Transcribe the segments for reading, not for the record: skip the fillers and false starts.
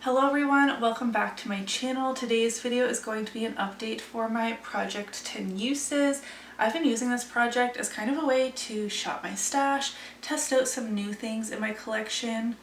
Hello everyone, welcome back to my channel. Today's video is going to be an update for my Project 10 uses. I've been using this project as kind of a way to shop my stash, test out some new things in my collection,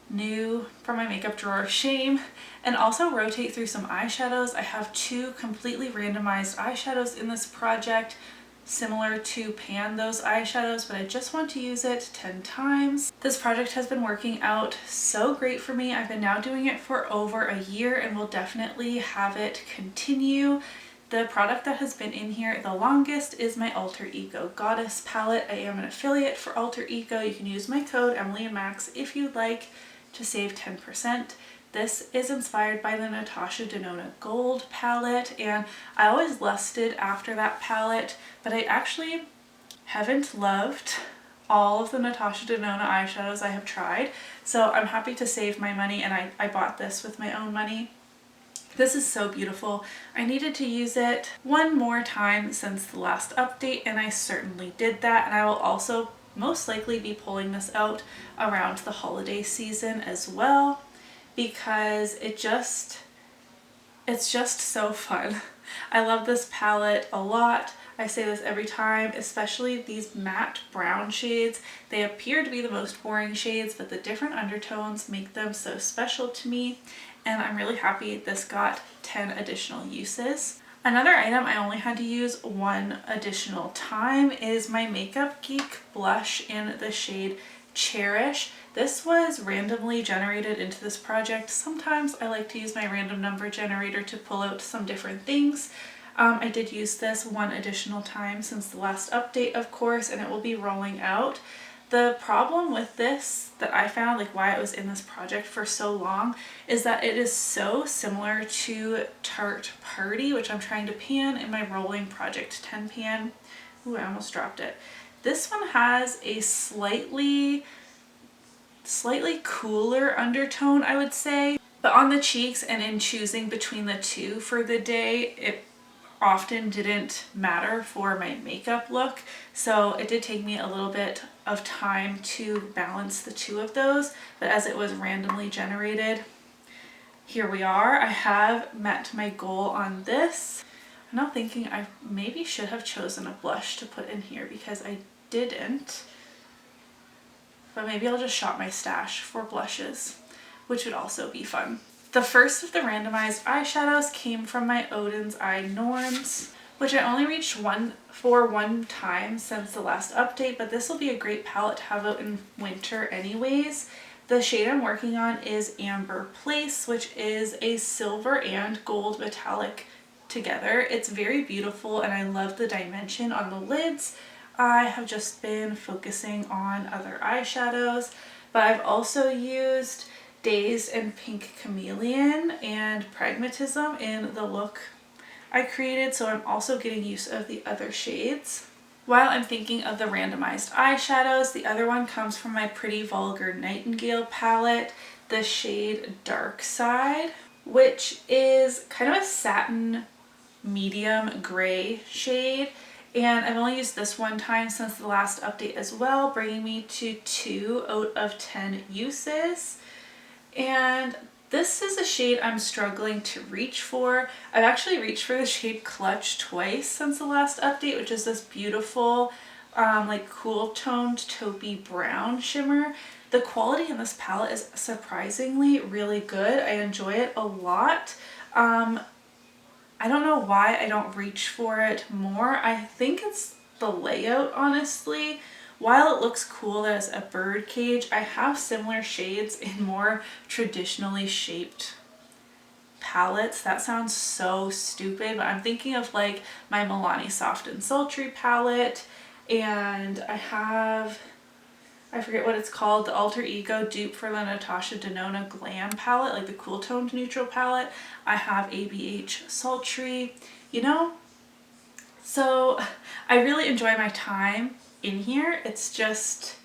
new from my makeup drawer, shame, and also rotate through some eyeshadows. I have two completely randomized eyeshadows in this project, similar to pan those eyeshadows, but I just want to use it 10 times. This project has been working out so great for me. I've been now doing it for over a year and will definitely have it continue. The product that has been in here the longest is my Alter Ego Goddess palette. I am an affiliate for Alter Ego. You can use my code emilynmax if you'd like to save 10%. This is inspired by the Natasha Denona Gold palette, and I always lusted after that palette, but I actually haven't loved all of the Natasha Denona eyeshadows I have tried, so I'm happy to save my money, and I bought this with my own money. This is so beautiful. I needed to use it one more time since the last update, and I certainly did that, and I will also most likely be pulling this out around the holiday season as well, because it's just so fun. I love this palette a lot. I say this every time, especially these matte brown shades. They appear to be the most boring shades, but the different undertones make them so special to me, and I'm really happy this got 10 additional uses. Another item I only had to use one additional time is my Makeup Geek blush in the shade Cherish. This was randomly generated into this project. Sometimes I like to use my random number generator to pull out some different things. I did use this one additional time since the last update, of course, and it will be rolling out. The problem with this that I found, like why it was in this project for so long, is that it is so similar to Tarte Party, which I'm trying to pan in my rolling Project 10 pan. Ooh, I almost dropped it. This one has a slightly cooler undertone, I would say, but on the cheeks and in choosing between the two for the day, it often didn't matter for my makeup look, so it did take me a little bit of time to balance the two of those, but as it was randomly generated, here we are. I have met my goal on this. I'm now thinking I maybe should have chosen a blush to put in here because I didn't, but maybe I'll just shop my stash for blushes, which would also be fun. The first of the randomized eyeshadows came from my Oden's Eye Norms, which I only reached one time since the last update, but this will be a great palette to have out in winter anyways. The shade I'm working on is Amber Place, which is a silver and gold metallic together. It's very beautiful and I love the dimension on the lids. I have just been focusing on other eyeshadows, but I've also used Dazed and Pink Chameleon and Pragmatism in the look I created, so I'm also getting use of the other shades. While I'm thinking of the randomized eyeshadows, the other one comes from my Pretty Vulgar Nightingale palette, the shade Dark Side, which is kind of a satin medium gray shade, and I've only used this one time since the last update as well, bringing me to 2 out of 10 uses. And this is a shade I'm struggling to reach for. I've actually reached for the shade Clutch twice since the last update, which is this beautiful like cool toned taupey brown shimmer. The quality in this palette is surprisingly really good. I enjoy it a lot. I don't know why I don't reach for it more. I think it's the layout, honestly. While it looks cool as a bird cage, I have similar shades in more traditionally shaped palettes. That sounds so stupid, but I'm thinking of like my Milani Soft and Sultry palette, and I forget what it's called, the Alter Ego dupe for the Natasha Denona Glam palette, like the cool toned neutral palette. I have ABH Sultry, you know? So I really enjoy my time in here. It's just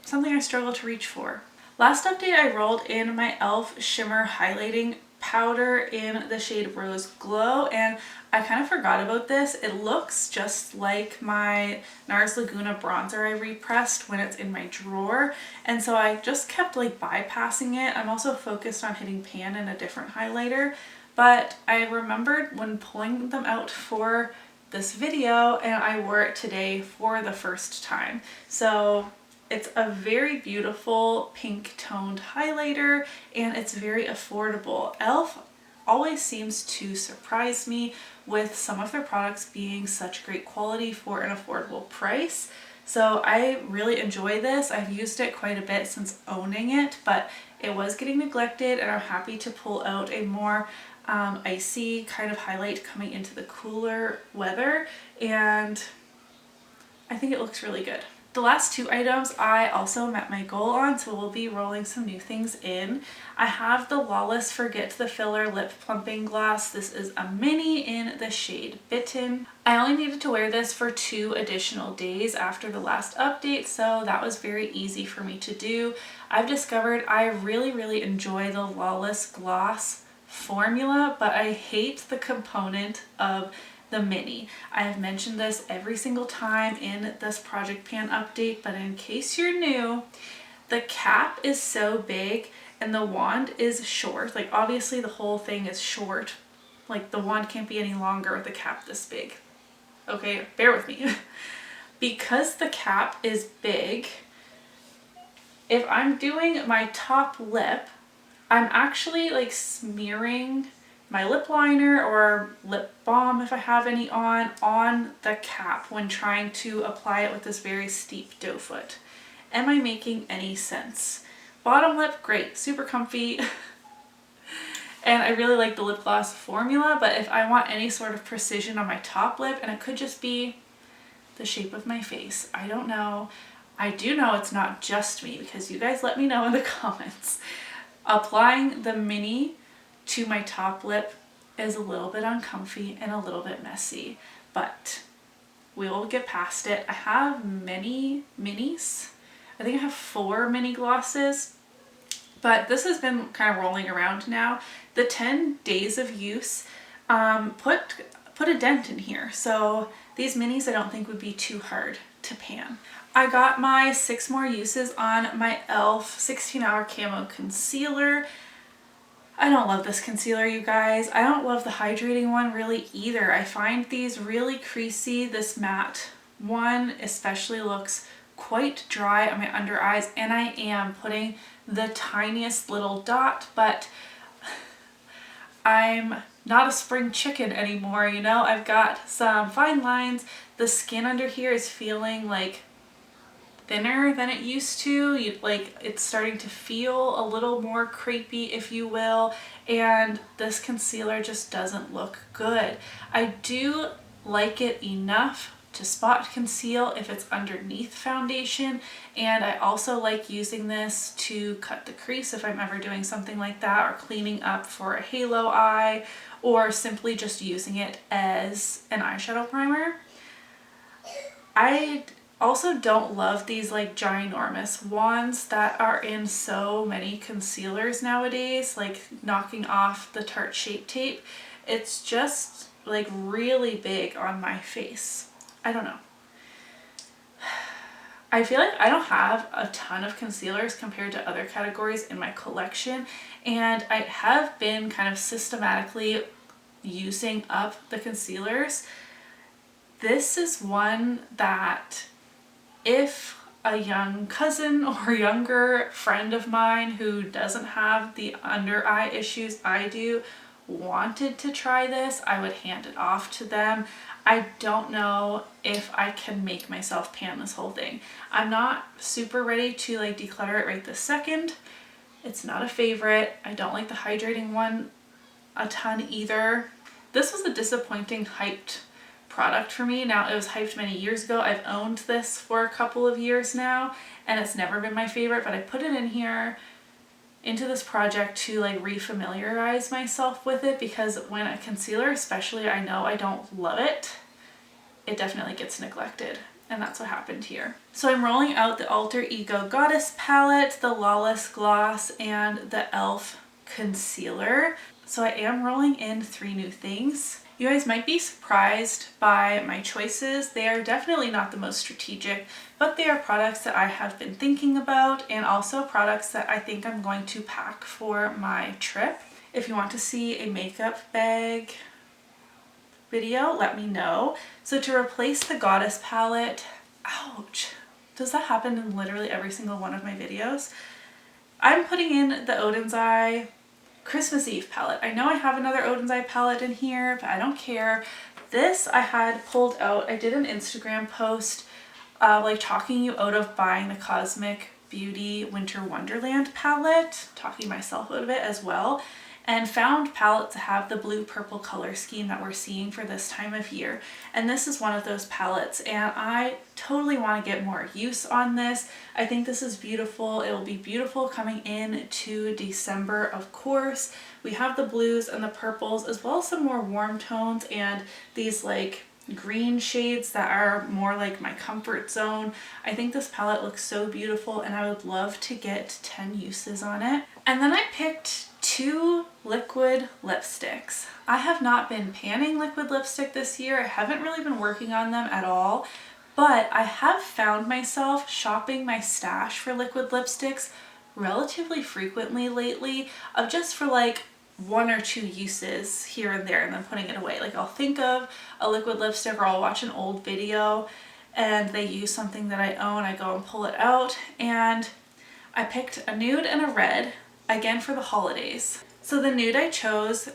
something I struggle to reach for. Last update I rolled in my e.l.f. Shimmer Highlighting powder in the shade Rose Glow, and I kind of forgot about this. It looks just like my NARS Laguna bronzer I repressed when it's in my drawer, and so I just kept like bypassing it. I'm also focused on hitting pan in a different highlighter, but I remembered when pulling them out for this video, and I wore it today for the first time. So it's a very beautiful pink toned highlighter, and it's very affordable. e.l.f. always seems to surprise me with some of their products being such great quality for an affordable price. So I really enjoy this. I've used it quite a bit since owning it, but it was getting neglected, and I'm happy to pull out a more icy kind of highlight coming into the cooler weather, and I think it looks really good. The last two items I also met my goal on, so we'll be rolling some new things in. I have the Lawless Forget the Filler Lip Plumping Gloss. This is a mini in the shade Bitten. I only needed to wear this for 2 additional days after the last update, so that was very easy for me to do. I've discovered I really enjoy the Lawless Gloss formula, but I hate the component of the mini. I have mentioned this every single time in this Project Pan update, but in case you're new, the cap is so big and the wand is short. Like obviously the whole thing is short. Like the wand can't be any longer with a cap this big. Okay, bear with me. Because the cap is big, if I'm doing my top lip, I'm actually like smearing my lip liner or lip balm, if I have any on the cap when trying to apply it with this very steep doe foot. Am I making any sense? Bottom lip, great, super comfy. And I really like the lip gloss formula, but if I want any sort of precision on my top lip, and it could just be the shape of my face, I don't know. I do know it's not just me, because you guys let me know in the comments. Applying the mini to my top lip is a little bit uncomfy and a little bit messy, but we will get past it. I have many minis. I think I have 4 mini glosses, but this has been kind of rolling around now. The 10 days of use put a dent in here, so these minis I don't think would be too hard to pan. I got my 6 more uses on my e.l.f. 16-hour camo concealer. I don't love this concealer, you guys. I don't love the hydrating one really either. I find these really creasy. This matte one especially looks quite dry on my under eyes, and I am putting the tiniest little dot, but I'm not a spring chicken anymore, you know? I've got some fine lines. The skin under here is feeling like thinner than it used to. It's starting to feel a little more crepey, if you will, and this concealer just doesn't look good. I do like it enough to spot conceal if it's underneath foundation, and I also like using this to cut the crease if I'm ever doing something like that, or cleaning up for a halo eye, or simply just using it as an eyeshadow primer. I also don't love these like ginormous wands that are in so many concealers nowadays, like knocking off the Tarte Shape Tape. It's just like really big on my face. I don't know. I feel like I don't have a ton of concealers compared to other categories in my collection, and I have been kind of systematically using up the concealers. This is one that if a young cousin or younger friend of mine who doesn't have the under eye issues I do wanted to try this, I would hand it off to them. I don't know if I can make myself pan this whole thing. I'm not super ready to like declutter it right this second. It's not a favorite. I don't like the hydrating one a ton either. This was a disappointing hyped product for me. Now, it was hyped many years ago. I've owned this for a couple of years now, and it's never been my favorite, but I put it in here into this project to like refamiliarize myself with it, because when a concealer, especially, I know I don't love it, it definitely gets neglected, and that's what happened here. So I'm rolling out the Alter Ego Goddess palette, the Lawless Gloss, and the e.l.f. concealer. So I am rolling in 3 new things. You guys might be surprised by my choices. They are definitely not the most strategic, but they are products that I have been thinking about and also products that I think I'm going to pack for my trip. If you want to see a makeup bag video, let me know. So to replace the Goddess palette, ouch, does that happen in literally every single one of my videos? I'm putting in the Oden's Eye Christmas Eve palette. I know I have another Oden's Eye palette in here, but I don't care. This I had pulled out. I did an Instagram post like talking you out of buying the Cosmic Beauty Winter Wonderland palette, talking myself out of it as well, and found palettes that have the blue purple color scheme that we're seeing for this time of year. And this is one of those palettes, and I totally want to get more use on this. I think this is beautiful. It will be beautiful coming in to December, of course. We have the blues and the purples, as well as some more warm tones and these like green shades that are more like my comfort zone. I think this palette looks so beautiful and I would love to get 10 uses on it. And then I picked 2 liquid lipsticks. I have not been panning liquid lipstick this year. I haven't really been working on them at all, but I have found myself shopping my stash for liquid lipsticks relatively frequently lately, of just for like 1 or 2 uses here and there and then putting it away. Like I'll think of a liquid lipstick or I'll watch an old video and they use something that I own, I go and pull it out, and I picked a nude and a red, again for the holidays. So the nude I chose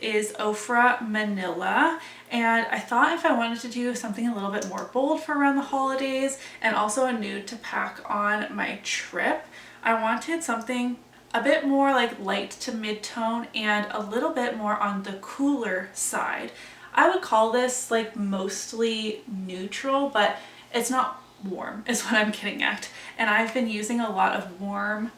is Ofra Manila, and I thought if I wanted to do something a little bit more bold for around the holidays and also a nude to pack on my trip, I wanted something a bit more like light to mid-tone and a little bit more on the cooler side. I would call this like mostly neutral, but it's not warm is what I'm getting at. And I've been using a lot of warm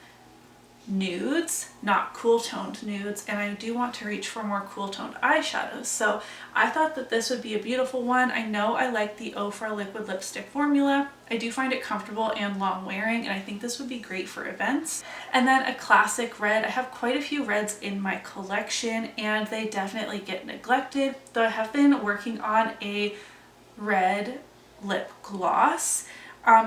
nudes, not cool toned nudes, and I do want to reach for more cool toned eyeshadows. So I thought that this would be a beautiful one. I know I like the Ofra liquid lipstick formula. I do find it comfortable and long wearing, and I think this would be great for events. And then a classic red. I have quite a few reds in my collection and they definitely get neglected, though I have been working on a red lip gloss.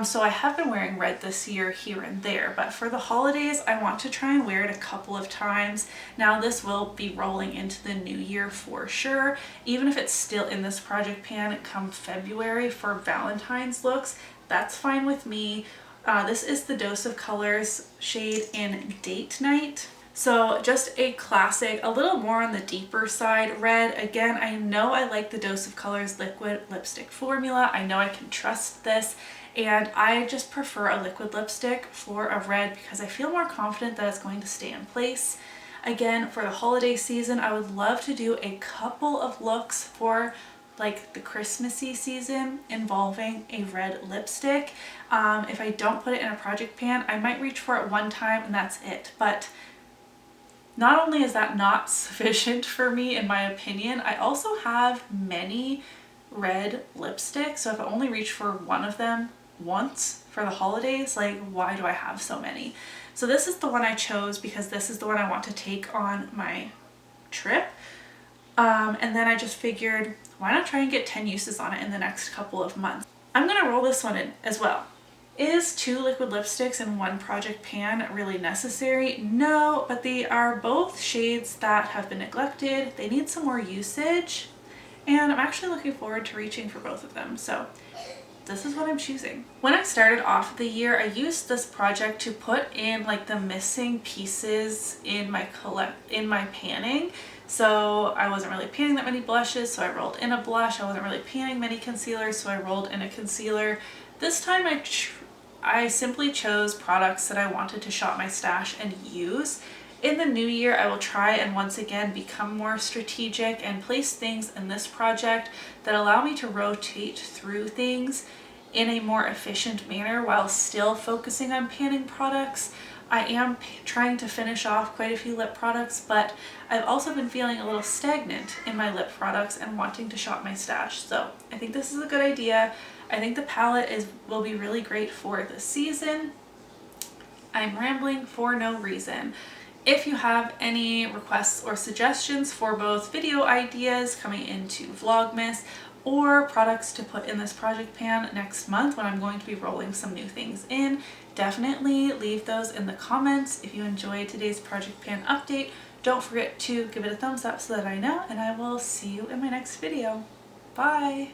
So I have been wearing red this year here and there, but for the holidays I want to try and wear it a couple of times. Now this will be rolling into the new year for sure, even if it's still in this project pan come February for Valentine's looks, that's fine with me. This is the Dose of Colors shade in Date Night. So just a classic, a little more on the deeper side red. Again, I know I like the Dose of Colors liquid lipstick formula. I know I can trust this. And I just prefer a liquid lipstick for a red because I feel more confident that it's going to stay in place. Again, for the holiday season, I would love to do a couple of looks for like the Christmassy season involving a red lipstick. If I don't put it in a project pan, I might reach for it one time and that's it. But not only is that not sufficient for me in my opinion, I also have many red lipsticks. So if I only reach for one of them once for the holidays, like why do I have so many? So this is the one I chose because this is the one I want to take on my trip. And then I just figured, why not try and get 10 uses on it in the next couple of months? I'm gonna roll this one in as well. Is 2 liquid lipsticks in 1 project pan really necessary? No, but they are both shades that have been neglected. They need some more usage, and I'm actually looking forward to reaching for both of them. So this is what I'm choosing. When I started off the year, I used this project to put in like the missing pieces in my panning. So I wasn't really panning that many blushes, so I rolled in a blush. I wasn't really panning many concealers, so I rolled in a concealer. This time I simply chose products that I wanted to shop my stash and use. In the new year, I will try and once again become more strategic and place things in this project that allow me to rotate through things in a more efficient manner while still focusing on panning products. I am trying to finish off quite a few lip products, but I've also been feeling a little stagnant in my lip products and wanting to shop my stash. So I think this is a good idea. I think the palette will be really great for the season. I'm rambling for no reason. If you have any requests or suggestions for both video ideas coming into Vlogmas or products to put in this project pan next month when I'm going to be rolling some new things in, definitely leave those in the comments. If you enjoyed today's project pan update, don't forget to give it a thumbs up so that I know, and I will see you in my next video. Bye!